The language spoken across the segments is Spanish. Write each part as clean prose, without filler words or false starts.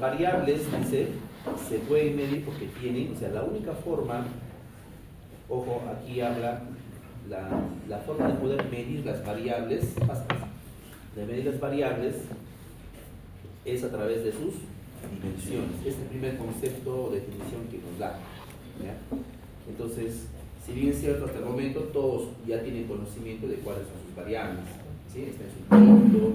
variables, dice, se pueden medir porque tienen, o sea, la única forma, ojo, aquí habla la forma de poder medir las variables, de medir las variables es a través de sus dimensiones. Este es el primer concepto o definición que nos da, ¿ya? Entonces, si bien es cierto, hasta el momento todos ya tienen conocimiento de cuáles son sus variables, ¿sí? Está en su producto,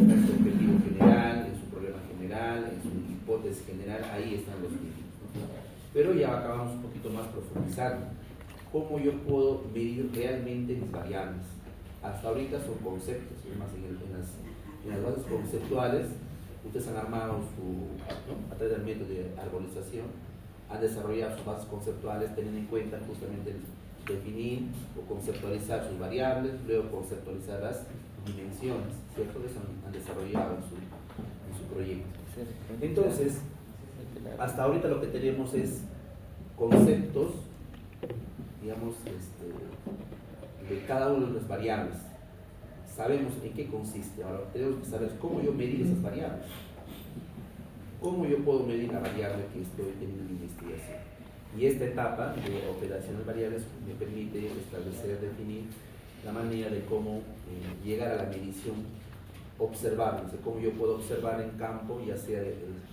está en su objetivo general, en su problema general, en su hipótesis general, ahí están los límites, ¿no? Pero ya acabamos un poquito más profundizando. ¿Cómo yo puedo medir realmente mis variables? Hasta ahorita son conceptos, es más, en las bases conceptuales, ustedes han armado a través del método de arborización, han desarrollado sus bases conceptuales teniendo en cuenta justamente definir o conceptualizar sus variables, luego conceptualizar las dimensiones, ¿cierto? Eso han desarrollado en su proyecto. Entonces, hasta ahorita lo que tenemos es conceptos, digamos, de cada una de las variables. Sabemos en qué consiste. Ahora tenemos que saber cómo yo medir esas variables. ¿Cómo yo puedo medir la variable que estoy teniendo en investigación? Y esta etapa de operaciones variables me permite establecer, definir la manera de cómo llegar a la medición observable, o sea, cómo yo puedo observar en campo, ya sea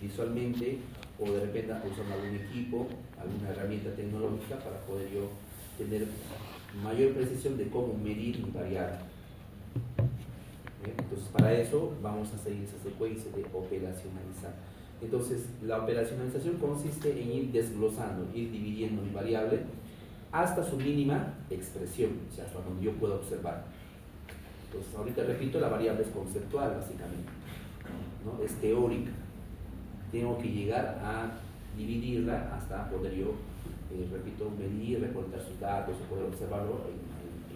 visualmente o de repente usando algún equipo, alguna herramienta tecnológica para poder yo tener mayor precisión de cómo medir mi variable. Entonces, para eso vamos a seguir esa secuencia de operacionalizar. Entonces, la operacionalización consiste en ir desglosando, ir dividiendo mi variable hasta su mínima expresión, o sea, hasta donde yo pueda observar. Entonces, ahorita repito, la variable es conceptual, básicamente, ¿no? Es teórica. Tengo que llegar a dividirla hasta poder yo, repito, medir, recolectar sus datos, o poder observarlo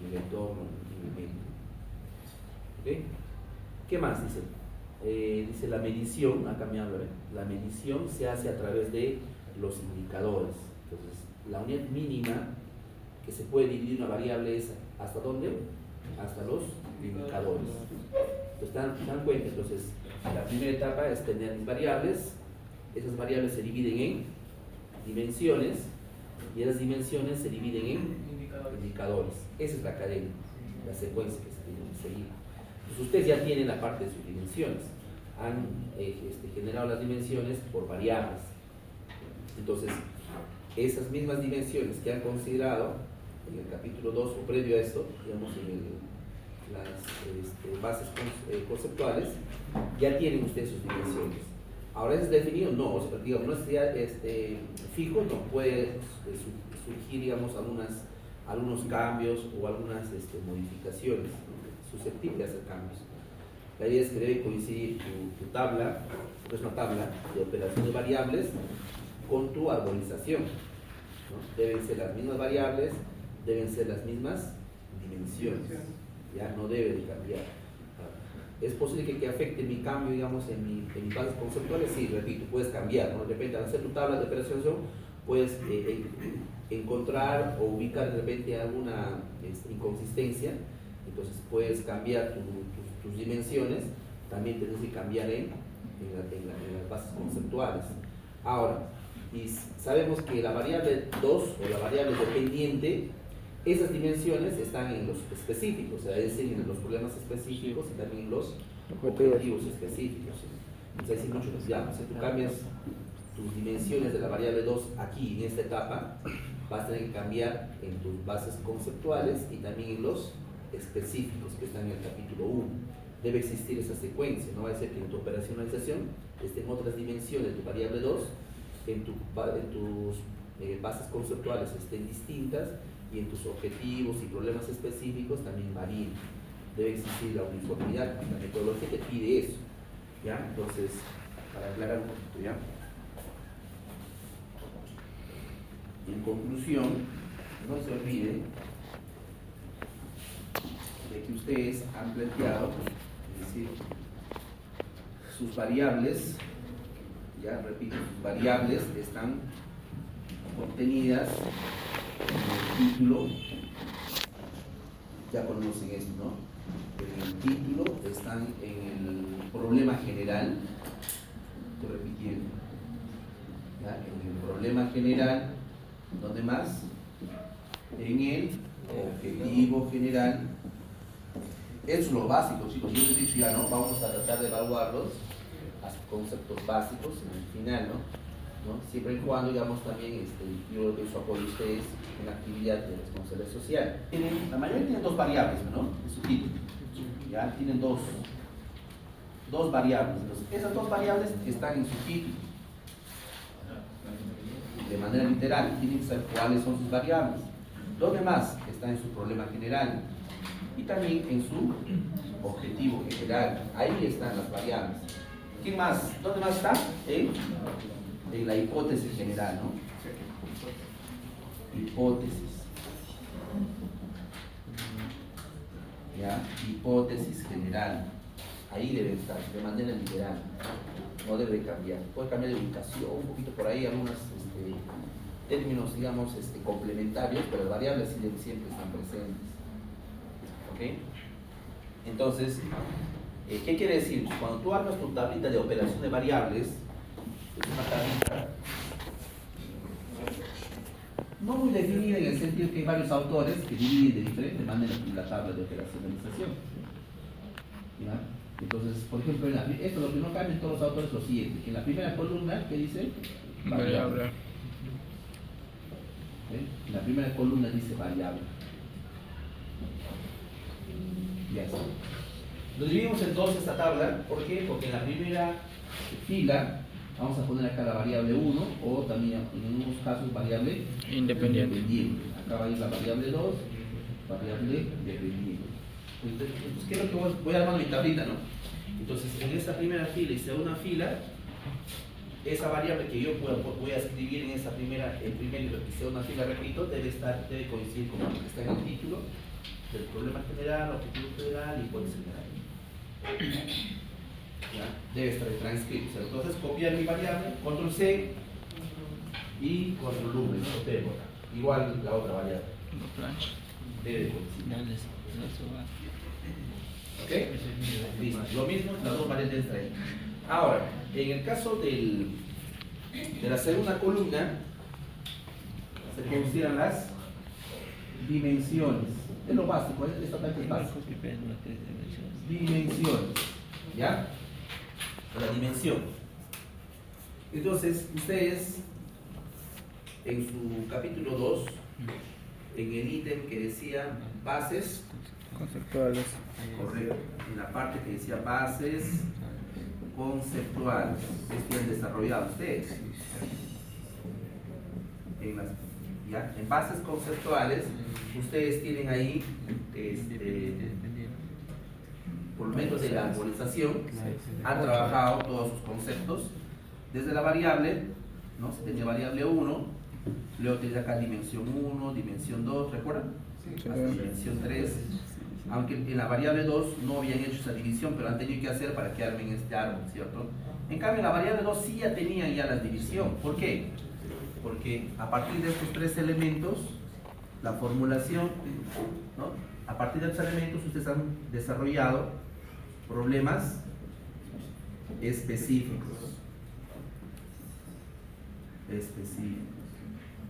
en el entorno, en el medio. ¿Okay? ¿Qué más dice? Dice la medición, ha cambiado, la medición se hace a través de los indicadores. Entonces, la unidad mínima que se puede dividir una variable es ¿hasta dónde? Hasta los indicadores. Entonces, ¿se dan cuenta? Entonces, la primera etapa es tener mis variables. Esas variables se dividen en dimensiones y esas dimensiones se dividen en indicadores. Esa es la cadena, la secuencia que se tiene que seguir. Entonces, ustedes ya tienen la parte de sus dimensiones, han generado las dimensiones por variables. Entonces, esas mismas dimensiones que han considerado en el capítulo 2 o previo a esto, digamos en las bases conceptuales, ya tienen ustedes sus dimensiones. Ahora es definido, no, o sea, digamos, no es ya fijo, no puede surgir, digamos, algunos cambios o algunas modificaciones susceptibles de hacer cambios. La idea es que debe coincidir tu tabla, que es una tabla de operaciones variables, con tu arborización, ¿no? Deben ser las mismas variables, deben ser las mismas dimensiones, ya no debe de cambiar. ¿Es posible que afecte mi cambio, digamos, en mis bases conceptuales? Sí, repito, puedes cambiar, ¿no? De repente, al hacer tu tabla de operación, puedes encontrar o ubicar de repente alguna inconsistencia. Entonces puedes cambiar tus dimensiones, también tienes que cambiar en las bases conceptuales. Ahora, y sabemos que la variable 2 o la variable dependiente, esas dimensiones están en los específicos, o sea, es decir, en los problemas específicos y también en los objetivos específicos. Entonces, hay mucho que se llama, si tú cambias tus dimensiones de la variable 2 aquí, en esta etapa, vas a tener que cambiar en tus bases conceptuales y también en los específicos que están en el capítulo 1. Debe existir esa secuencia, no va a ser que en tu operacionalización estén otras dimensiones de tu variable 2, en tus bases conceptuales estén distintas y en tus objetivos y problemas específicos también varíen. Debe existir la uniformidad, la metodología te pide eso, ¿ya? Entonces, para aclarar un poquito, ¿ya? En conclusión, no se olviden de que ustedes han planteado, es decir, sus variables, ya repito, sus variables están contenidas en el título, ya conocen esto, ¿no? En el título están en el problema general, estoy repitiendo, problema general, ¿dónde más? En el objetivo general. Eso es lo básico, chicos. Yo les he dicho ya, ¿no? Vamos a tratar de evaluarlos hasta conceptos básicos en el final, ¿no? Siempre y cuando, digamos, también yo lo que su apoyo a ustedes en la actividad de responsabilidad social. La mayoría tienen dos variables, ¿no? En su título. Ya tienen dos variables. Entonces, esas dos variables están en su título. De manera literal, tienen que saber cuáles son sus variables. Lo demás está en su problema general y también en su objetivo general. Ahí están las variables. ¿Quién más? ¿Dónde más está? En la hipótesis general, ¿no? Hipótesis. ¿Ya? Hipótesis general. Ahí debe estar, de manera literal. No debe cambiar. Puede cambiar de ubicación, un poquito por ahí, algunos términos, digamos, complementarios, pero las variables siempre están presentes. ¿Ok? Entonces, ¿qué quiere decir? Cuando tú armas tu tablita de operación de variables, es una tablita no muy definida en el sentido que hay varios autores que dividen de diferente manera la tabla de operacionalización. ¿Ya? Entonces, por ejemplo, esto lo que no cambia en todos los autores es lo siguiente. En la primera columna, ¿qué dice? Variable. En la primera columna dice variable. Ya está. Lo dividimos en dos esta tabla. ¿Por qué? Porque en la primera fila vamos a poner acá la variable 1 o también en unos casos variable independiente. Acá va a ir la variable 2, variable dependiente. Entonces, ¿qué es lo que voy a armar mi tablita, no? Entonces, en esta primera fila y segunda fila, esa variable que yo voy a escribir en esa primera y segunda fila, repito, debe coincidir con lo que está en el título del problema general, objetivo general y hipótesis general. ¿Ya? Debe estar transcrito. Entonces, copiar mi variable, control C y control V, ¿no? Igual la otra variable. Debe coincidir. ¿Ok? Listo. Lo mismo, las dos variables están ahí. Ahora, en el caso de la segunda columna, se consideran las dimensiones. Es lo básico, esta parte es básica. Dimensiones. ¿Ya? La dimensión. Entonces, ustedes, en su capítulo 2, en el ítem que decía bases conceptuales. Correcto. En la parte que decía bases conceptuales. Esto han desarrollado ustedes. En bases conceptuales, ustedes tienen ahí, por medio de la arborización, han trabajado todos sus conceptos. Desde la variable, ¿no? Se tenía variable 1, luego tenía acá dimensión 1, dimensión 2, ¿recuerdan? Hasta dimensión 3. Aunque en la variable 2 no habían hecho esa división, pero han tenido que hacer para que armen este árbol, ¿cierto? En cambio, en la variable 2 sí ya tenían ya la división. ¿Por qué? Porque a partir de estos tres elementos, la formulación, ¿no? A partir de estos elementos ustedes han desarrollado problemas específicos.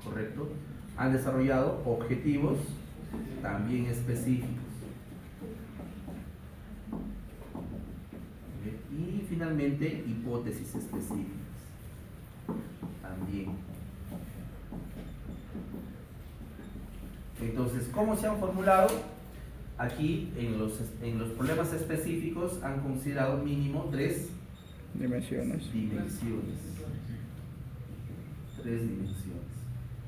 ¿Correcto? Han desarrollado objetivos también específicos. Y finalmente, hipótesis específicas. También. Entonces, ¿cómo se han formulado? Aquí, en los problemas específicos, han considerado mínimo 3 dimensiones. 3 dimensiones.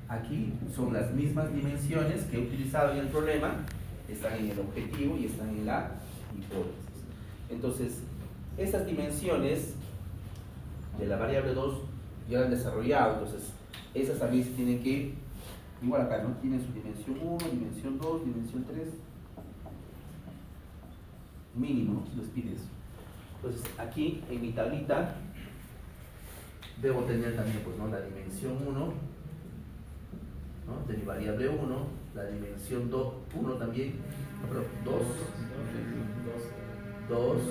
Aquí son las mismas dimensiones que he utilizado en el problema, están en el objetivo y están en la hipótesis. Entonces, estas dimensiones de la variable 2 ya la han desarrollado, entonces esas también se tienen que, igual acá, ¿no? Tienen su dimensión 1, dimensión 2, dimensión 3, mínimo, les pide eso. Entonces, aquí en mi tablita debo tener también, pues, ¿no? La dimensión 1, ¿no? De mi variable 1, la dimensión 1 también, pero 2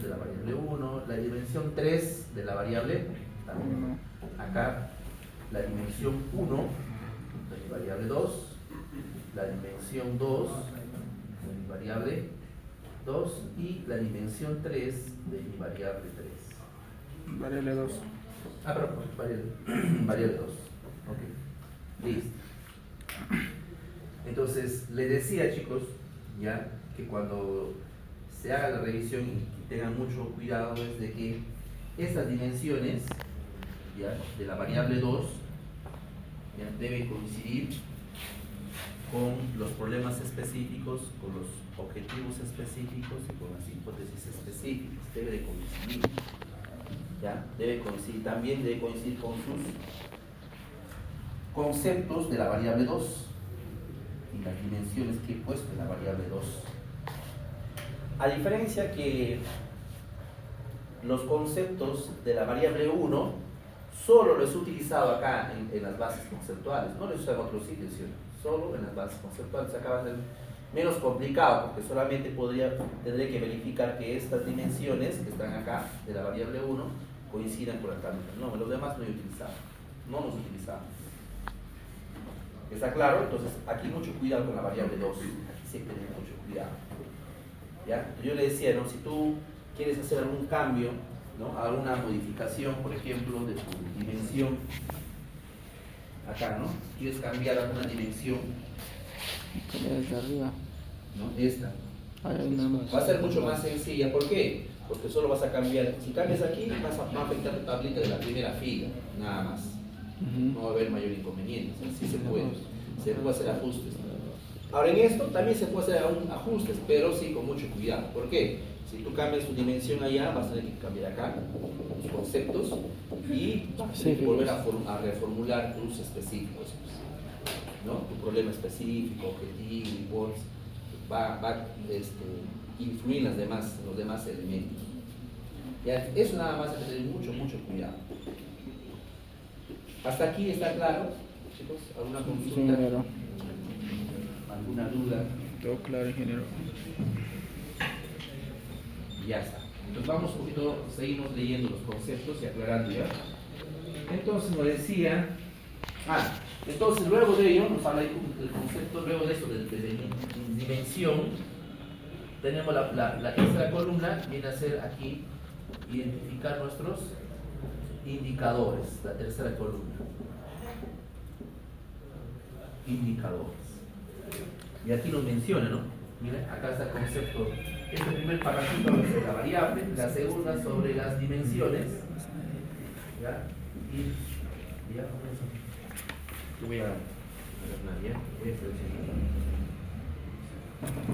de la variable 1, la dimensión 3 de la variable también. Acá la dimensión 1 de mi variable 2, la dimensión 2 de mi variable 2 y la dimensión 3 de mi variable 3. Variable 2. Perdón, variable 2. Ok, listo. Entonces, les decía, chicos, ya que cuando se haga la revisión y tengan mucho cuidado es de que estas dimensiones, ya, de la variable 2 ya, deben coincidir con los problemas específicos, con los objetivos específicos y con las hipótesis específicas. Debe de coincidir. ¿Ya? Debe coincidir, también debe coincidir con sus conceptos de la variable 2 y las dimensiones que he puesto en la variable 2. A diferencia que los conceptos de la variable 1 solo los he utilizado acá en las bases conceptuales, no los he usado en otros sitios, ¿sí? Solo en las bases conceptuales. Acá va a ser menos complicado porque solamente tendré que verificar que estas dimensiones que están acá de la variable 1 coincidan correctamente. No, los demás no he utilizado, no los utilizamos. ¿Está claro? Entonces aquí mucho cuidado con la variable 2, aquí sí hay que tener mucho cuidado. ¿Ya? Yo le decía, ¿no? Si tú quieres hacer algún cambio, ¿no? Alguna modificación, por ejemplo, de tu dimensión, acá, ¿no? Quieres cambiar alguna dimensión, Desde arriba. ¿no? Esta. Ahí nada más. Va a ser mucho más sencilla. ¿Por qué? Porque solo vas a cambiar, si cambias aquí, va a afectar tu tablita de la primera fila, nada más. No va a haber mayor inconveniente. Sí se puede hacer ajustes. Ahora en esto también se puede hacer aún ajustes, pero sí con mucho cuidado. ¿Por qué? Si tú cambias tu dimensión allá, vas a tener que cambiar acá los conceptos y volver a reformular tus específicos, ¿no? Tu problema específico, objetivo, hipótesis, va a influir en los demás elementos. Ya, eso nada más hay que tener mucho cuidado. ¿Hasta aquí está claro, chicos? ¿Alguna consulta? Ingeniero. ¿Alguna duda? Todo claro, ingeniero. Ya está. Entonces vamos un poquito, seguimos leyendo los conceptos y aclarando ya. Entonces nos decía, entonces luego de ello, nos habla del concepto, luego de eso, de dimensión, tenemos la tercera columna, viene a ser aquí, identificar nuestros indicadores, la tercera columna. Indicadores. Y aquí nos menciona, ¿no? Miren, acá está el concepto. Este primer parrafito sobre la variable, la segunda sobre las dimensiones. ¿Ya? Y ya con eso. Yo voy a seleccionar.